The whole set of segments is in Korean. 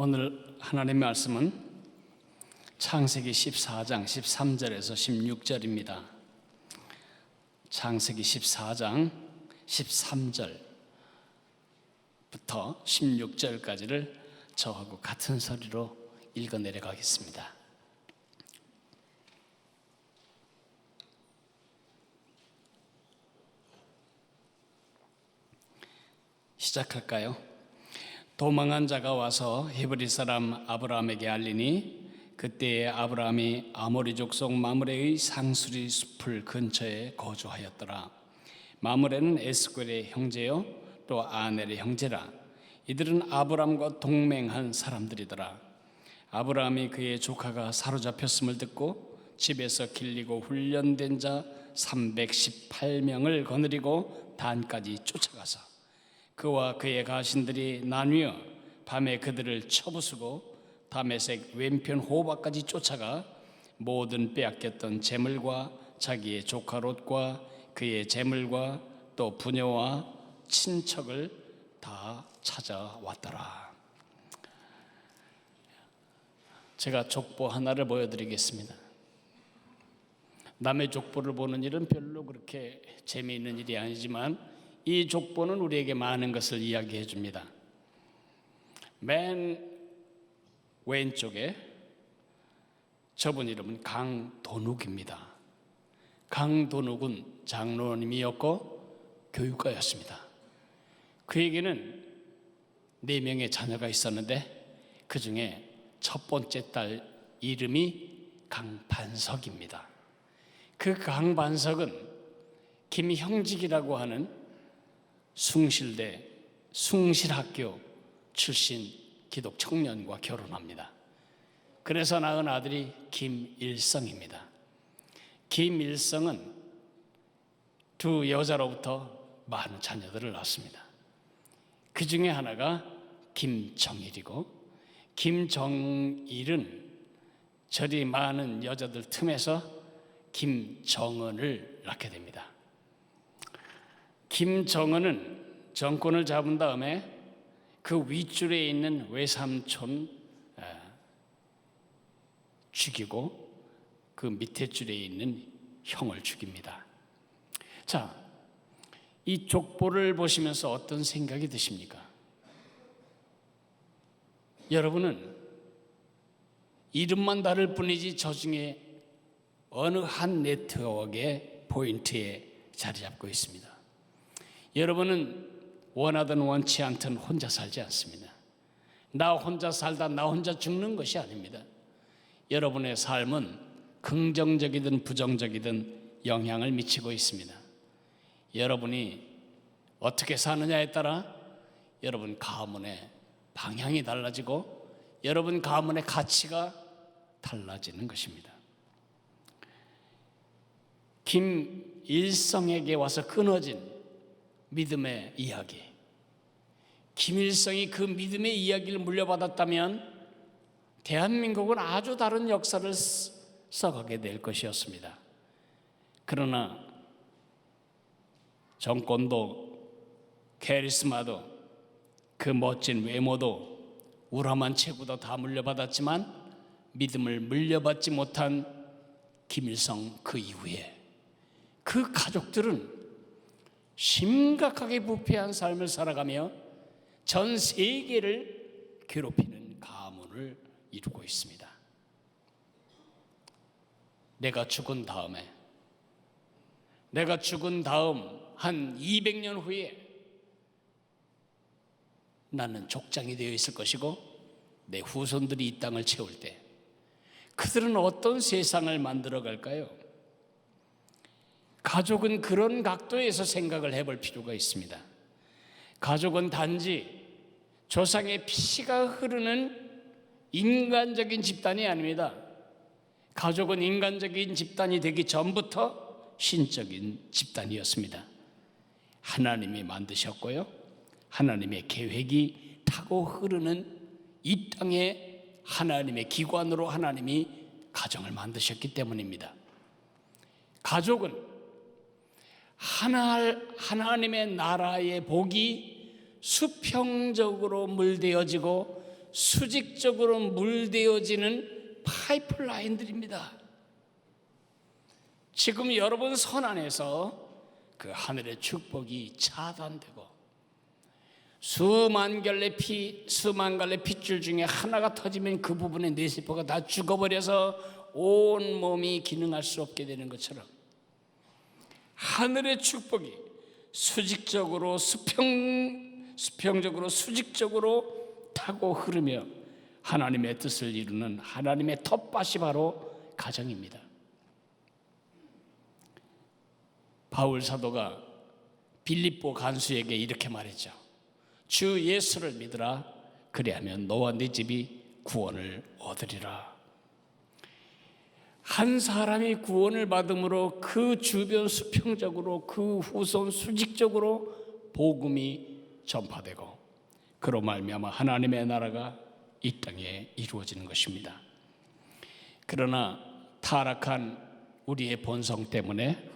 오늘 하나님의 말씀은 창세기 14장 13절에서 16절입니다. 창세기 14장 13절부터 16절까지를 저하고 같은 소리로 읽어 내려가겠습니다. 시작할까요? 도망한 자가 와서 히브리 사람 아브라함에게 알리니 그때에 아브라함이 아모리 족속 마므레의 상수리 숲을 근처에 거주하였더라. 마므레는 에스골의 형제요 또 아넬의 형제라. 이들은 아브라함과 동맹한 사람들이더라. 아브라함이 그의 조카가 사로잡혔음을 듣고 집에서 길리고 훈련된 자 318명을 거느리고 단까지 쫓아가서 그와 그의 가신들이 나뉘어 밤에 그들을 쳐부수고 다메섹 왼편 호바까지 쫓아가 모든 빼앗겼던 재물과 자기의 조카 롯과 그의 재물과 또 부녀와 친척을 다 찾아왔더라. 제가 족보 하나를 보여드리겠습니다. 남의 족보를 보는 일은 별로 그렇게 재미있는 일이 아니지만 이 족보는 우리에게 많은 것을 이야기해 줍니다. 맨 왼쪽에 저분 이름은 강도눅입니다. 강도눅은 장로님이었고 교육가였습니다. 그에게는 4명의 자녀가 있었는데 그 중에 첫 번째 딸 이름이 강반석입니다. 그 강반석은 김형직이라고 하는 숭실대 숭실학교 출신 기독 청년과 결혼합니다. 그래서 낳은 아들이 김일성입니다. 김일성은 두 여자로부터 많은 자녀들을 낳았습니다. 그 중에 하나가 김정일이고, 김정일은 저리 많은 여자들 틈에서 김정은을 낳게 됩니다. 김정은은 정권을 잡은 다음에 그 윗줄에 있는 외삼촌 죽이고 그 밑에 줄에 있는 형을 죽입니다. 자, 이 족보를 보시면서 어떤 생각이 드십니까? 여러분은 이름만 다를 뿐이지 저 중에 어느 한 네트워크의 포인트에 자리 잡고 있습니다. 여러분은 원하든 원치 않든 혼자 살지 않습니다. 나 혼자 살다 나 혼자 죽는 것이 아닙니다. 여러분의 삶은 긍정적이든 부정적이든 영향을 미치고 있습니다. 여러분이 어떻게 사느냐에 따라 여러분 가문의 방향이 달라지고 여러분 가문의 가치가 달라지는 것입니다. 김일성에게 와서 끊어진 믿음의 이야기, 김일성이 그 믿음의 이야기를 물려받았다면 대한민국은 아주 다른 역사를 써가게 될 것이었습니다. 그러나 정권도 카리스마도 그 멋진 외모도 우람한 체구도 다 물려받았지만 믿음을 물려받지 못한 김일성 그 이후에 그 가족들은 심각하게 부패한 삶을 살아가며 전 세계를 괴롭히는 가문을 이루고 있습니다. 내가 죽은 다음 한 200년 후에 나는 족장이 되어 있을 것이고 내 후손들이 이 땅을 채울 때 그들은 어떤 세상을 만들어 갈까요? 가족은 그런 각도에서 생각을 해볼 필요가 있습니다. 가족은 단지 조상의 피가 흐르는 인간적인 집단이 아닙니다. 가족은 인간적인 집단이 되기 전부터 신적인 집단이었습니다. 하나님이 만드셨고요, 하나님의 계획이 타고 흐르는 이 땅에 하나님의 기관으로 하나님이 가정을 만드셨기 때문입니다. 가족은 하나님의 나라의 복이 수평적으로 물대어지고 수직적으로 물대어지는 파이프라인들입니다. 지금 여러분 손 안에서 그 하늘의 축복이 차단되고 수만 갈래 핏줄 중에 하나가 터지면 그 부분의 뇌세포가 다 죽어버려서 온 몸이 기능할 수 없게 되는 것처럼 하늘의 축복이 수직적으로 수평적으로 수직적으로 타고 흐르며 하나님의 뜻을 이루는 하나님의 텃밭이 바로 가정입니다. 바울 사도가 빌립보 간수에게 이렇게 말했죠. 주 예수를 믿으라. 그리하면 너와 네 집이 구원을 얻으리라. 한 사람이 구원을 받음으로 그 주변 수평적으로 그 후손 수직적으로 복음이 전파되고 그로 말미암아 하나님의 나라가 이 땅에 이루어지는 것입니다. 그러나 타락한 우리의 본성 때문에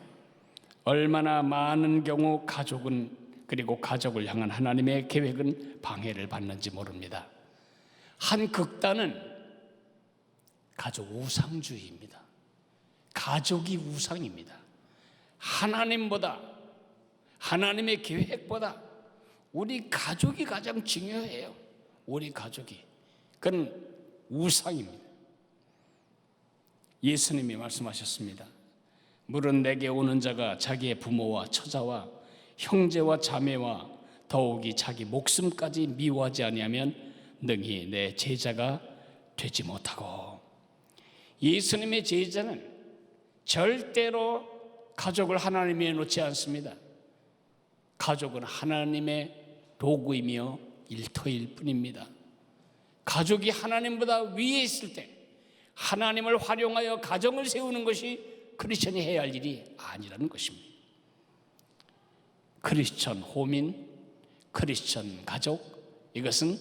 얼마나 많은 경우 그리고 가족을 향한 하나님의 계획은 방해를 받는지 모릅니다. 한 극단은 가족 우상주의입니다. 가족이 우상입니다. 하나님보다 하나님의 계획보다 우리 가족이 가장 중요해요. 우리 가족이. 그건 우상입니다. 예수님이 말씀하셨습니다. 물은 내게 오는 자가 자기의 부모와 처자와 형제와 자매와 더욱이 자기 목숨까지 미워하지 아니하면 능히 내 제자가 되지 못하고. 예수님의 제자는 절대로 가족을 하나님 위에 놓지 않습니다. 가족은 하나님의 도구이며 일터일 뿐입니다. 가족이 하나님보다 위에 있을 때 하나님을 활용하여 가정을 세우는 것이 크리스천이 해야 할 일이 아니라는 것입니다. 크리스천 호민, 크리스천 가족, 이것은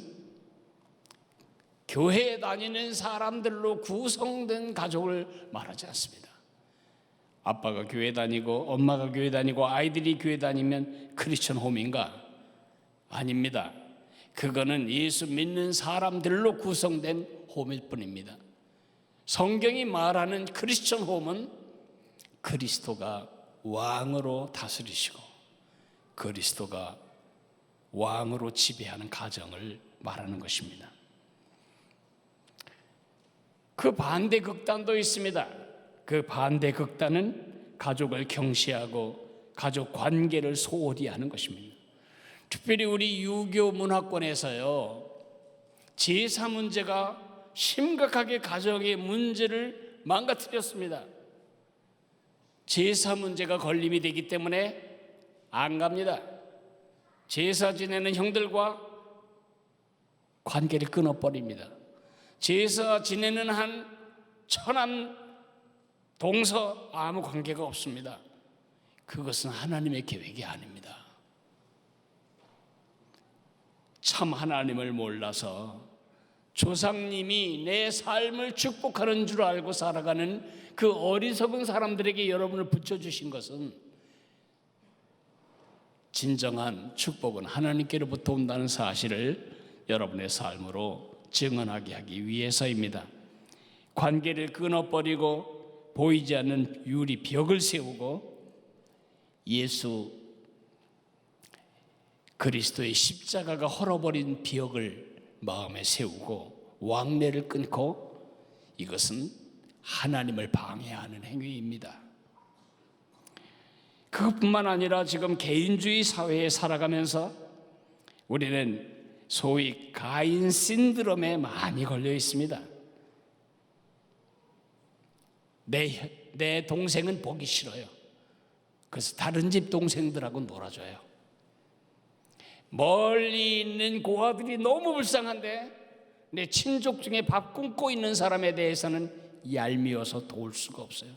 교회에 다니는 사람들로 구성된 가족을 말하지 않습니다. 아빠가 교회 다니고 엄마가 교회 다니고 아이들이 교회 다니면 크리스천 홈인가? 아닙니다. 그거는 예수 믿는 사람들로 구성된 홈일 뿐입니다. 성경이 말하는 크리스천 홈은 그리스도가 왕으로 다스리시고 그리스도가 왕으로 지배하는 가정을 말하는 것입니다. 그 반대 극단도 있습니다. 그 반대 극단은 가족을 경시하고 가족 관계를 소홀히 하는 것입니다. 특별히 우리 유교 문화권에서요, 제사 문제가 심각하게 가정의 문제를 망가뜨렸습니다. 제사 문제가 걸림이 되기 때문에 안 갑니다. 제사 지내는 형들과 관계를 끊어버립니다. 제사 지내는 한 천안 동서 아무 관계가 없습니다. 그것은 하나님의 계획이 아닙니다. 참 하나님을 몰라서 조상님이 내 삶을 축복하는 줄 알고 살아가는 그 어리석은 사람들에게 여러분을 붙여주신 것은 진정한 축복은 하나님께로부터 온다는 사실을 여러분의 삶으로 증언하게 하기 위해서입니다. 관계를 끊어버리고 보이지 않는 유리 벽을 세우고 예수 그리스도의 십자가가 헐어버린 벽을 마음에 세우고 왕래를 끊고, 이것은 하나님을 방해하는 행위입니다. 그것뿐만 아니라 지금 개인주의 사회에 살아가면서 우리는 소위 가인 신드롬에 많이 걸려 있습니다. 내 동생은 보기 싫어요. 그래서 다른 집 동생들하고 놀아줘요. 멀리 있는 고아들이 너무 불쌍한데 내 친족 중에 밥 굶고 있는 사람에 대해서는 얄미워서 도울 수가 없어요.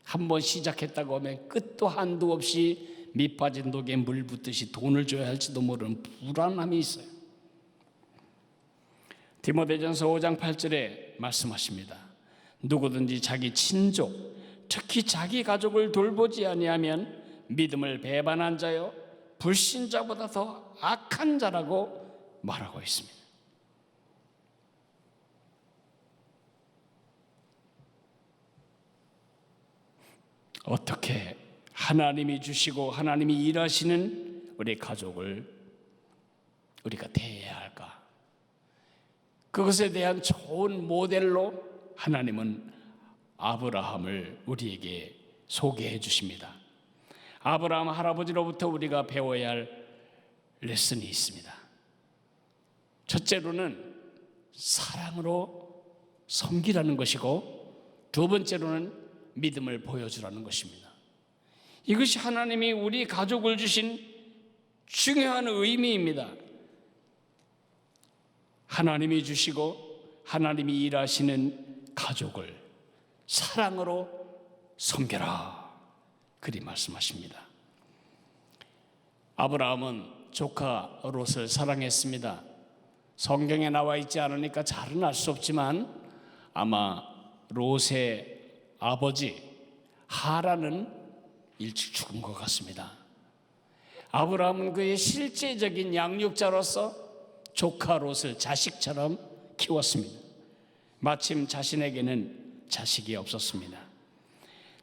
한번 시작했다고 하면 끝도 한도 없이 밑 빠진 독에 물 붓듯이 돈을 줘야 할지도 모르는 불안함이 있어요. 디모데전서 5장 8절에 말씀하십니다. 누구든지 자기 친족, 특히 자기 가족을 돌보지 아니하면 믿음을 배반한 자요 불신자보다 더 악한 자라고 말하고 있습니다. 어떻게 하나님이 주시고 하나님이 일하시는 우리 가족을 우리가 대해야 할까? 그것에 대한 좋은 모델로 하나님은 아브라함을 우리에게 소개해 주십니다. 아브라함 할아버지로부터 우리가 배워야 할 레슨이 있습니다. 첫째로는 사랑으로 섬기라는 것이고, 두 번째로는 믿음을 보여주라는 것입니다. 이것이 하나님이 우리 가족을 주신 중요한 의미입니다. 하나님이 주시고 하나님이 일하시는 가족을 사랑으로 섬겨라, 그리 말씀하십니다. 아브라함은 조카 롯을 사랑했습니다. 성경에 나와 있지 않으니까 잘은 알 수 없지만 아마 롯의 아버지 하란은 일찍 죽은 것 같습니다. 아브라함은 그의 실제적인 양육자로서 조카 롯을 자식처럼 키웠습니다. 마침 자신에게는 자식이 없었습니다.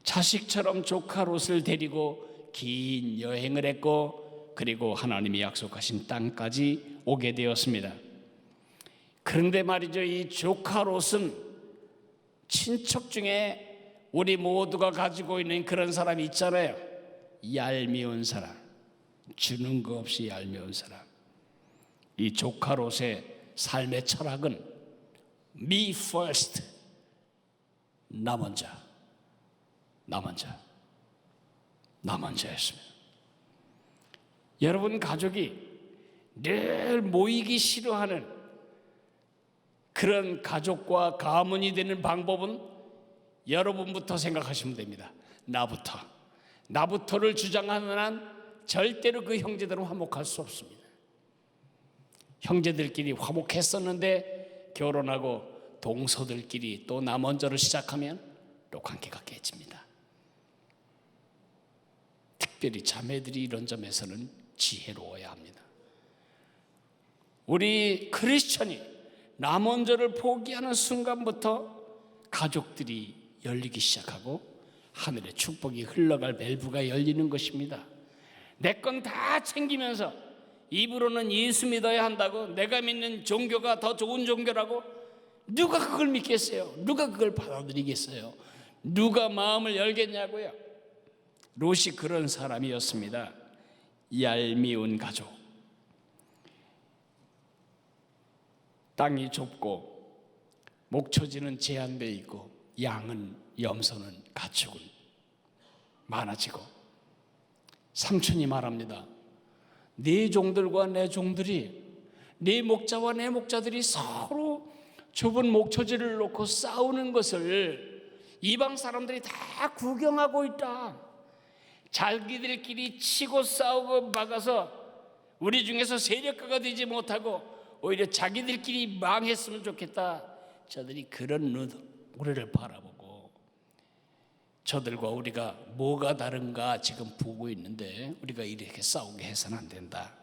자식처럼 조카 롯을 데리고 긴 여행을 했고, 그리고 하나님이 약속하신 땅까지 오게 되었습니다. 그런데 말이죠, 이 조카 롯은 친척 중에 우리 모두가 가지고 있는 그런 사람이 있잖아요. 얄미운 사람, 주는 거 없이 얄미운 사람. 이 조카 롯의 삶의 철학은 Me first, 나 먼저, 나 먼저, 나 먼저였습니다. 여러분 가족이 늘 모이기 싫어하는 그런 가족과 가문이 되는 방법은 여러분부터 생각하시면 됩니다. 나부터를 주장하는 한 절대로 그 형제들은 화목할 수 없습니다. 형제들끼리 화목했었는데 결혼하고 동서들끼리 또 나 먼저를 시작하면 또 관계가 깨집니다. 특별히 자매들이 이런 점에서는 지혜로워야 합니다. 우리 크리스천이 나 먼저를 포기하는 순간부터 가족들이 열리기 시작하고 하늘의 축복이 흘러갈 밸브가 열리는 것입니다. 내 건 다 챙기면서 입으로는 예수 믿어야 한다고, 내가 믿는 종교가 더 좋은 종교라고, 누가 그걸 믿겠어요? 누가 그걸 받아들이겠어요? 누가 마음을 열겠냐고요? 롯이 그런 사람이었습니다. 얄미운 가족. 땅이 좁고 목초지는 제한되어 있고 양은, 염소는, 가축은 많아지고, 삼촌이 말합니다. 네 종들과 내 종들이, 네 목자와 내 목자들이 서로 좁은 목초지를 놓고 싸우는 것을 이방 사람들이 다 구경하고 있다. 자기들끼리 치고 싸우고 막아서 우리 중에서 세력가가 되지 못하고 오히려 자기들끼리 망했으면 좋겠다. 저들이 그런 눈 우리를 바라보고, 저들과 우리가 뭐가 다른가 지금 보고 있는데 우리가 이렇게 싸우게 해서는 안 된다.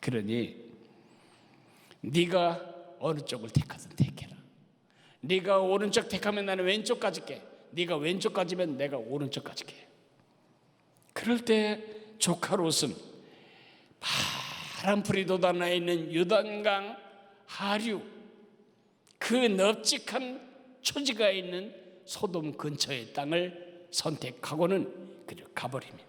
그러니 네가 어느 쪽을 택하든 택해라. 네가 오른쪽 택하면 나는 왼쪽 가질게. 네가 왼쪽 가지면 내가 오른쪽 가질게. 그럴 때 조카 롯은 파란 풀이 돋아나 있는 요단강 하류, 그 넓직한 초지가 있는 소돔 근처의 땅을 선택하고는 그냥 가버립니다.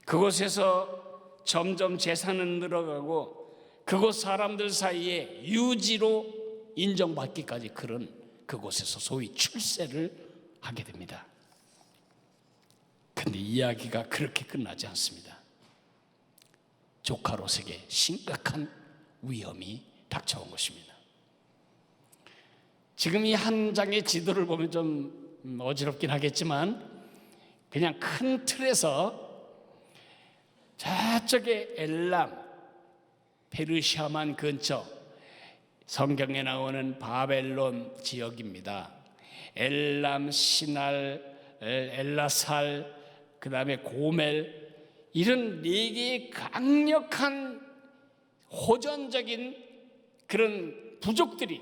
그곳에서 점점 재산은 늘어가고 그곳 사람들 사이에 유지로 인정받기까지 그런 그곳에서 소위 출세를 하게 됩니다. 근데 이야기가 그렇게 끝나지 않습니다. 조카 롯에게 심각한 위험이 닥쳐온 것입니다. 지금 이 한 장의 지도를 보면 좀 어지럽긴 하겠지만 그냥 큰 틀에서 저쪽에 엘람, 페르시아만 근처, 성경에 나오는 바벨론 지역입니다. 엘람, 시날, 엘라살, 그 다음에 고멜, 이런 네 개의 강력한 호전적인 그런 부족들이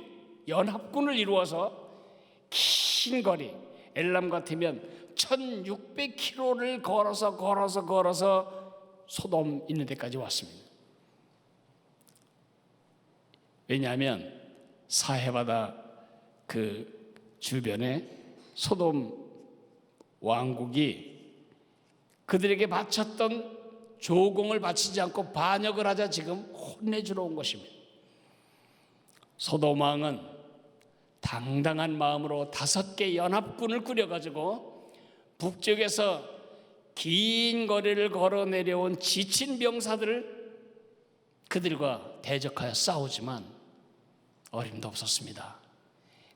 연합군을 이루어서 긴 거리, 엘람 같으면 1600km를 걸어서 소돔 있는 데까지 왔습니다. 왜냐하면 사해바다 그 주변에 소돔 왕국이 그들에게 바쳤던 조공을 바치지 않고 반역을 하자 지금 혼내주러 온 것입니다. 소돔 왕은 당당한 마음으로 5개 연합군을 꾸려가지고 북쪽에서 긴 거리를 걸어 내려온 지친 병사들을 그들과 대적하여 싸우지만 어림도 없었습니다.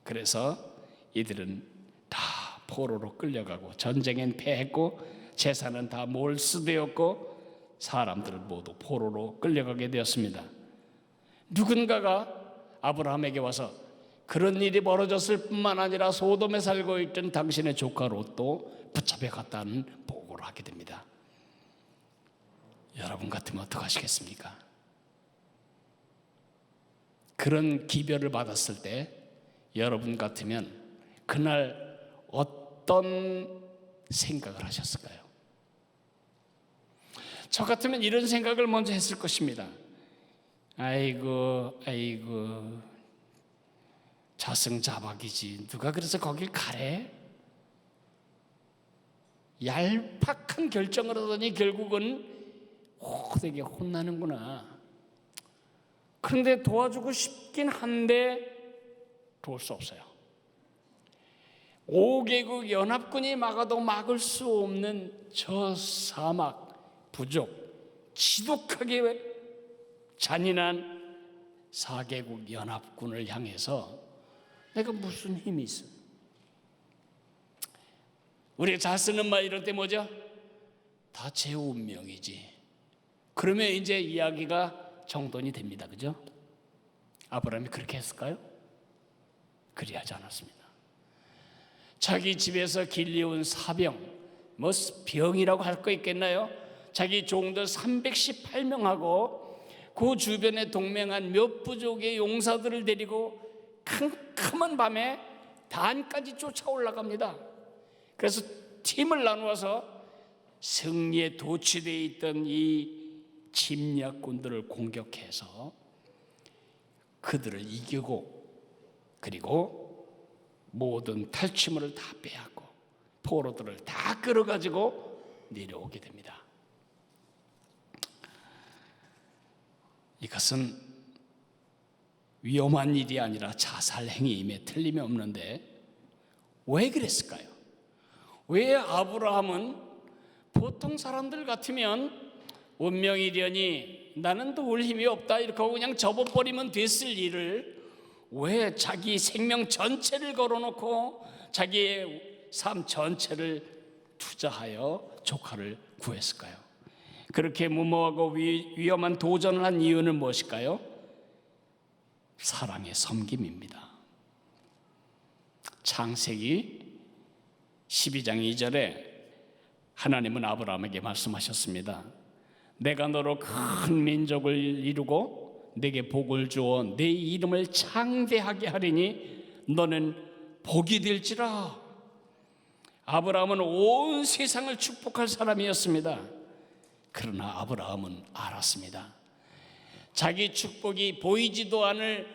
그래서 이들은 다 포로로 끌려가고 전쟁엔 패했고 재산은 다 몰수되었고 사람들은 모두 포로로 끌려가게 되었습니다. 누군가가 아브라함에게 와서 그런 일이 벌어졌을 뿐만 아니라 소돔에 살고 있던 당신의 조카 롯도 붙잡혀 갔다는 보고를 하게 됩니다. 여러분 같으면 어떡하시겠습니까? 그런 기별을 받았을 때 여러분 같으면 그날 어떤 생각을 하셨을까요? 저 같으면 이런 생각을 먼저 했을 것입니다. 아이고 자승자박이지 누가 그래서 거길 가래? 얄팍한 결정을 하더니 결국은 되게 혼나는구나. 그런데 도와주고 싶긴 한데 도울 수 없어요. 5개국 연합군이 막아도 막을 수 없는 저 사막, 부족, 지독하게 잔인한 4개국 연합군을 향해서 내가 무슨 힘이 있어? 우리가 잘 쓰는 말 이럴 때 뭐죠? 다 제 운명이지. 그러면 이제 이야기가 정돈이 됩니다. 그죠? 아브라함이 그렇게 했을까요? 그리하지 않았습니다. 자기 집에서 길리온 사병, 뭐 병이라고 할 거 있겠나요? 자기 종들 318명하고 그 주변에 동맹한 몇 부족의 용사들을 데리고 캄캄한 밤에 단까지 쫓아 올라갑니다. 그래서 팀을 나누어서 승리에 도취되어 있던 이 침략군들을 공격해서 그들을 이기고 그리고 모든 탈취물을 다 빼앗고 포로들을 다 끌어가지고 내려오게 됩니다. 이것은 위험한 일이 아니라 자살 행위임에 틀림이 없는데 왜 그랬을까요? 왜 아브라함은 보통 사람들 같으면 운명이려니 나는 도울 힘이 없다 이렇게 하고 그냥 접어버리면 됐을 일을 왜 자기 생명 전체를 걸어놓고 자기의 삶 전체를 투자하여 조카를 구했을까요? 그렇게 무모하고 위험한 도전을 한 이유는 무엇일까요? 사랑의 섬김입니다. 창세기 12장 2절에 하나님은 아브라함에게 말씀하셨습니다. 내가 너로 큰 민족을 이루고 내게 복을 주어 내 이름을 창대하게 하리니 너는 복이 될지라. 아브라함은 온 세상을 축복할 사람이었습니다. 그러나 아브라함은 알았습니다. 자기 축복이 보이지도 않을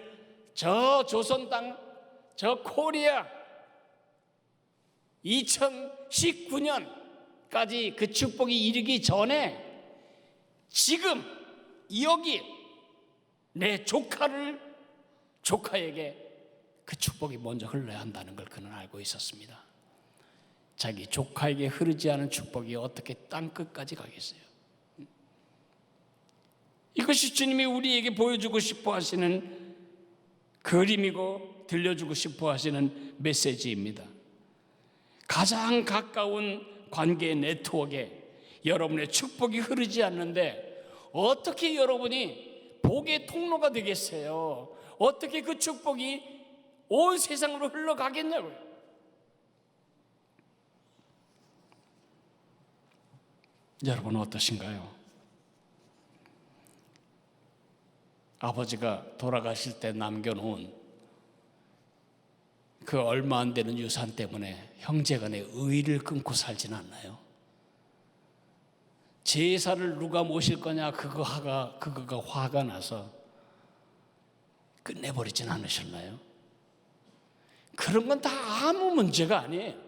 저 조선 땅, 저 코리아 2019년까지 그 축복이 이르기 전에 지금 여기 내 조카에게 그 축복이 먼저 흘러야 한다는 걸 그는 알고 있었습니다. 자기 조카에게 흐르지 않은 축복이 어떻게 땅끝까지 가겠어요? 이것이 주님이 우리에게 보여주고 싶어 하시는 그림이고 들려주고 싶어 하시는 메시지입니다. 가장 가까운 관계의 네트워크에 여러분의 축복이 흐르지 않는데 어떻게 여러분이 복의 통로가 되겠어요? 어떻게 그 축복이 온 세상으로 흘러가겠냐고요? 여러분은 어떠신가요? 아버지가 돌아가실 때 남겨놓은 그 얼마 안 되는 유산 때문에 형제간의 의를 끊고 살지는 않나요? 제사를 누가 모실 거냐 그거가 화가 나서 끝내버리진 않으셨나요? 그런 건 다 아무 문제가 아니에요.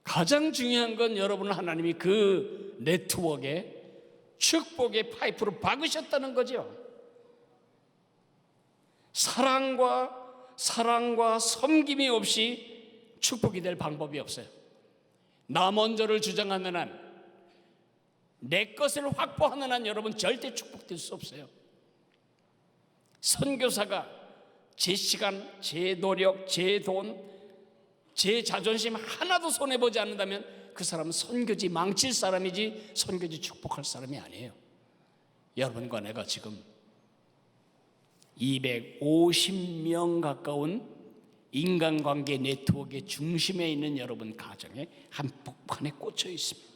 가장 중요한 건 여러분 하나님이 그 네트워크에 축복의 파이프로 박으셨다는 거죠. 사랑과 섬김이 없이 축복이 될 방법이 없어요. 나 먼저를 주장하는 한, 내 것을 확보하는 한 여러분 절대 축복될 수 없어요. 선교사가 제 시간, 제 노력, 제 돈, 제 자존심 하나도 손해보지 않는다면 그 사람은 선교지 망칠 사람이지 선교지 축복할 사람이 아니에요. 여러분과 내가 지금 250명 가까운 인간관계 네트워크의 중심에 있는 여러분 가정에 한복판에 꽂혀 있습니다.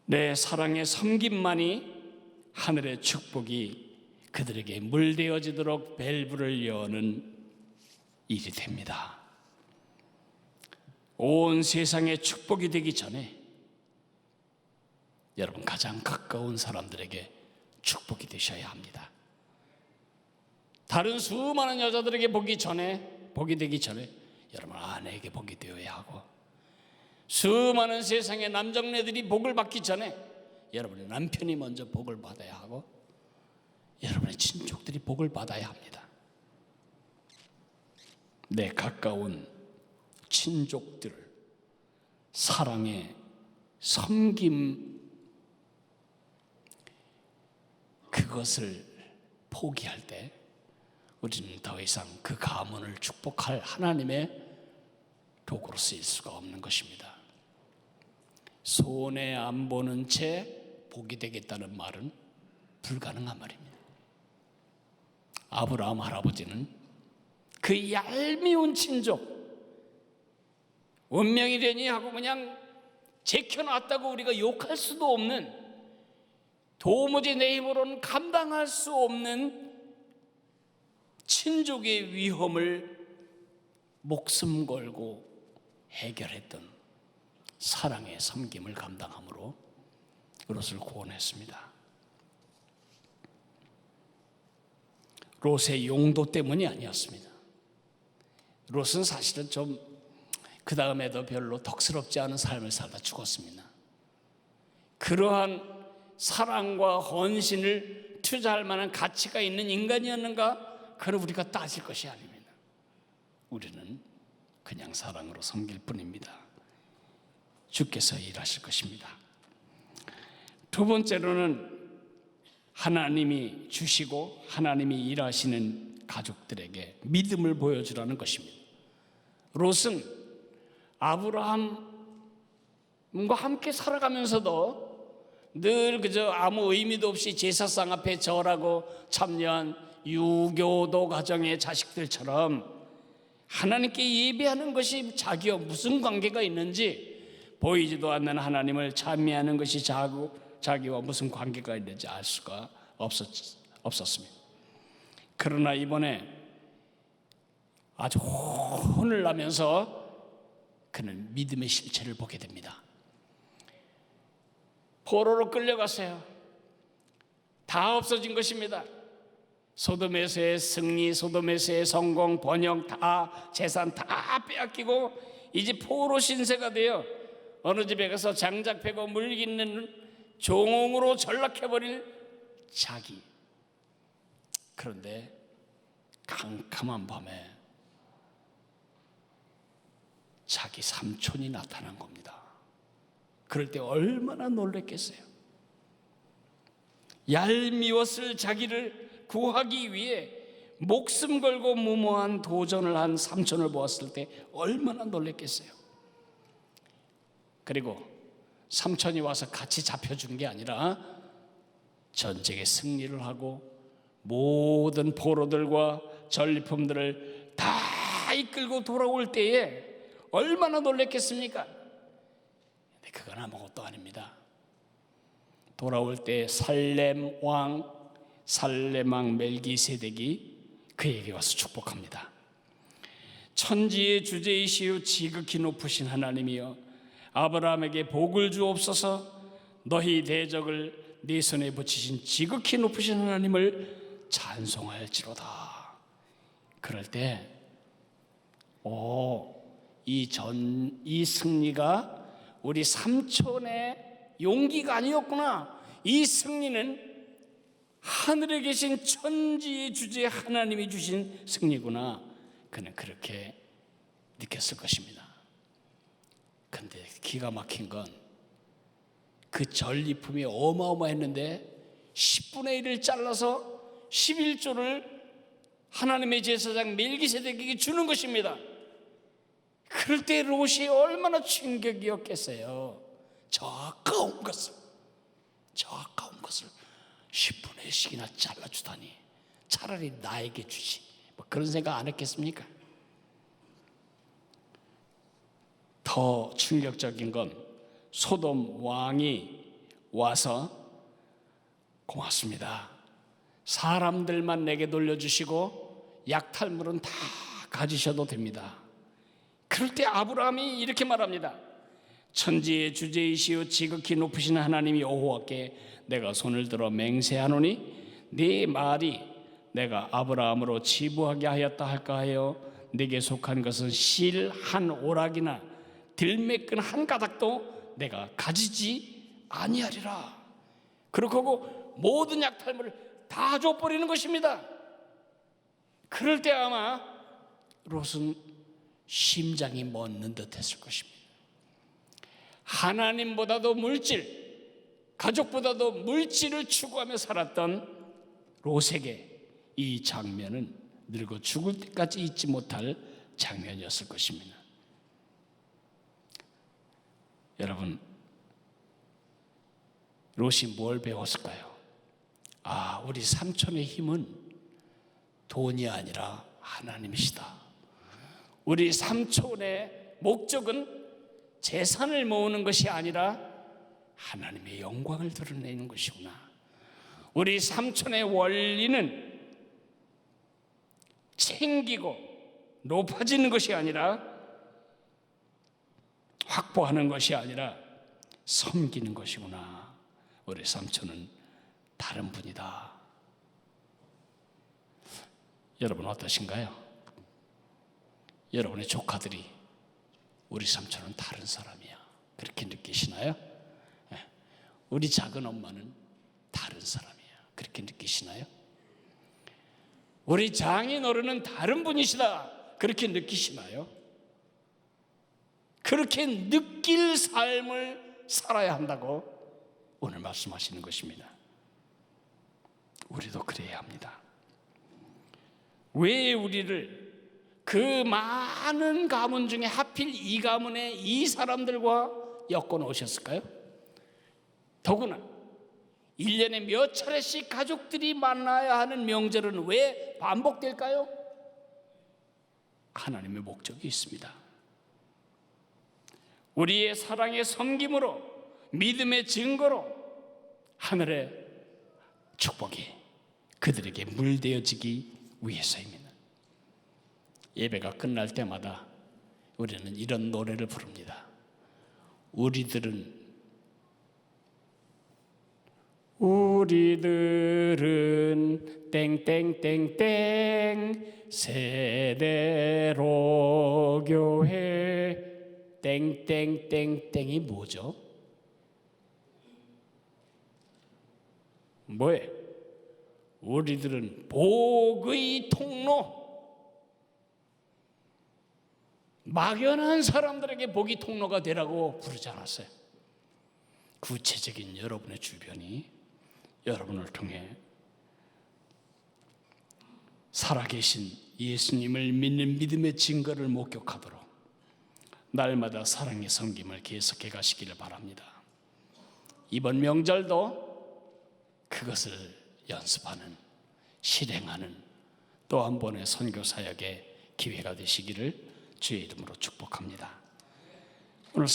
내 사랑의 섬김만이 하늘의 축복이 그들에게 물대어지도록 밸브를 여는 일이 됩니다. 온 세상에 축복이 되기 전에 여러분 가장 가까운 사람들에게 축복이 되셔야 합니다. 다른 수많은 여자들에게 복이 되기 전에 여러분 아내에게 복이 되어야 하고, 수많은 세상의 남정네들이 복을 받기 전에 여러분의 남편이 먼저 복을 받아야 하고, 여러분의 친족들이 복을 받아야 합니다. 내 가까운 친족들을 사랑에 섬김, 그것을 포기할 때 우리는 더 이상 그 가문을 축복할 하나님의 도구로 쓰일 수가 없는 것입니다. 손해 안 보는 채 복이 되겠다는 말은 불가능한 말입니다. 아브라함 할아버지는 그 얄미운 친족, 운명이 되니 하고 그냥 제켜놨다고 우리가 욕할 수도 없는, 도무지 내 힘으로는 감당할 수 없는 친족의 위험을 목숨 걸고 해결했던 사랑의 섬김을 감당함으로 롯을 구원했습니다. 롯의 용도 때문이 아니었습니다. 롯은 사실은 좀 그 다음에도 별로 덕스럽지 않은 삶을 살다 죽었습니다. 그러한 사랑과 헌신을 투자할 만한 가치가 있는 인간이었는가? 그걸 우리가 따질 것이 아닙니다. 우리는 그냥 사랑으로 섬길 뿐입니다. 주께서 일하실 것입니다. 두 번째로는 하나님이 주시고 하나님이 일하시는 가족들에게 믿음을 보여주라는 것입니다. 롯은 아브라함과 함께 살아가면서도 늘 그저 아무 의미도 없이 제사상 앞에 절하고 참여한 유교도 가정의 자식들처럼 하나님께 예배하는 것이 자기와 무슨 관계가 있는지, 보이지도 않는 하나님을 찬미하는 것이 자기와 무슨 관계가 있는지 알 수가 없었습니다. 그러나 이번에 아주 혼을 나면서 그는 믿음의 실체를 보게 됩니다. 포로로 끌려갔어요. 다 없어진 것입니다. 소돔에서의 승리, 소돔에서의 성공, 번영, 다 재산 다 빼앗기고 이제 포로 신세가 되어 어느 집에 가서 장작 패고 물깃는 종으로 전락해버릴 자기. 그런데 캄캄한 밤에 자기 삼촌이 나타난 겁니다. 그럴 때 얼마나 놀랬겠어요. 얄미웠을 자기를 구하기 위해 목숨 걸고 무모한 도전을 한 삼촌을 보았을 때 얼마나 놀랬겠어요. 그리고 삼촌이 와서 같이 잡혀준 게 아니라 전쟁에 승리를 하고 모든 포로들과 전리품들을 다 이끌고 돌아올 때에 얼마나 놀랬겠습니까? 근데 그건 아무것도 아닙니다. 돌아올 때 살렘 왕 멜기세덱이 그에게 와서 축복합니다. 천지의 주제이시오 지극히 높으신 하나님이여, 아브라함에게 복을 주옵소서. 너희 대적을 네 손에 붙이신 지극히 높으신 하나님을 찬송할지로다. 그럴 때 이 승리가 우리 삼촌의 용기가 아니었구나. 이 승리는 하늘에 계신 천지의 주제 하나님이 주신 승리구나. 그는 그렇게 느꼈을 것입니다. 그런데 기가 막힌 건 그 전리품이 어마어마했는데 10분의 1을 잘라서 11조를 하나님의 제사장 멜기세덱에게 주는 것입니다. 그럴 때 롯이 얼마나 충격이었겠어요. 저 아까운 것을 10분의 1씩이나 잘라주다니, 차라리 나에게 주지, 뭐 그런 생각 안 했겠습니까? 더 충격적인 건 소돔 왕이 와서 고맙습니다, 사람들만 내게 돌려주시고 약탈물은 다 가지셔도 됩니다. 그럴 때 아브라함이 이렇게 말합니다. 천지의 주제이시오 지극히 높으신 하나님이 여호와께 내가 손을 들어 맹세하노니 네 말이 내가 아브라함으로 치부하게 하였다 할까 하여 네게 속한 것은 실 한 오락이나 들매끈 한 가닥도 내가 가지지 아니하리라. 그렇고 모든 약탈물을 다 줘버리는 것입니다. 그럴 때 아마 롯은 심장이 멎는 듯 했을 것입니다. 하나님보다도 물질, 가족보다도 물질을 추구하며 살았던 롯에게 이 장면은 늙어 죽을 때까지 잊지 못할 장면이었을 것입니다. 여러분, 롯이 뭘 배웠을까요? 우리 삼촌의 힘은 돈이 아니라 하나님이시다. 우리 삼촌의 목적은 재산을 모으는 것이 아니라 하나님의 영광을 드러내는 것이구나. 우리 삼촌의 원리는 챙기고 높아지는 것이 아니라, 확보하는 것이 아니라 섬기는 것이구나. 우리 삼촌은 다른 분이다. 여러분 어떠신가요? 여러분의 조카들이 우리 삼촌은 다른 사람이야, 그렇게 느끼시나요? 우리 작은 엄마는 다른 사람이야, 그렇게 느끼시나요? 우리 장인어른은 다른 분이시다, 그렇게 느끼시나요? 그렇게 느낄 삶을 살아야 한다고 오늘 말씀하시는 것입니다. 우리도 그래야 합니다. 왜 우리를 그 많은 가문 중에 하필 이 가문에 이 사람들과 엮어 놓으셨을까요? 더구나 1년에 몇 차례씩 가족들이 만나야 하는 명절은 왜 반복될까요? 하나님의 목적이 있습니다. 우리의 사랑의 섬김으로, 믿음의 증거로 하늘의 축복이 그들에게 물대어지기 위해서입니다. 예배가 끝날 때마다 우리는 이런 노래를 부릅니다. 우리들은 땡땡땡땡 세대로 교회. 땡땡땡땡이 뭐죠? 뭐예요? 우리들은 복의 통로, 막연한 사람들에게 복의 통로가 되라고 부르지 않았어요. 구체적인 여러분의 주변이 여러분을 통해 살아계신 예수님을 믿는 믿음의 증거를 목격하도록 날마다 사랑의 섬김을 계속해 가시기를 바랍니다. 이번 명절도 그것을 연습하는, 실행하는 또 한 번의 선교 사역의 기회가 되시기를 주의 이름으로 축복합니다. 오늘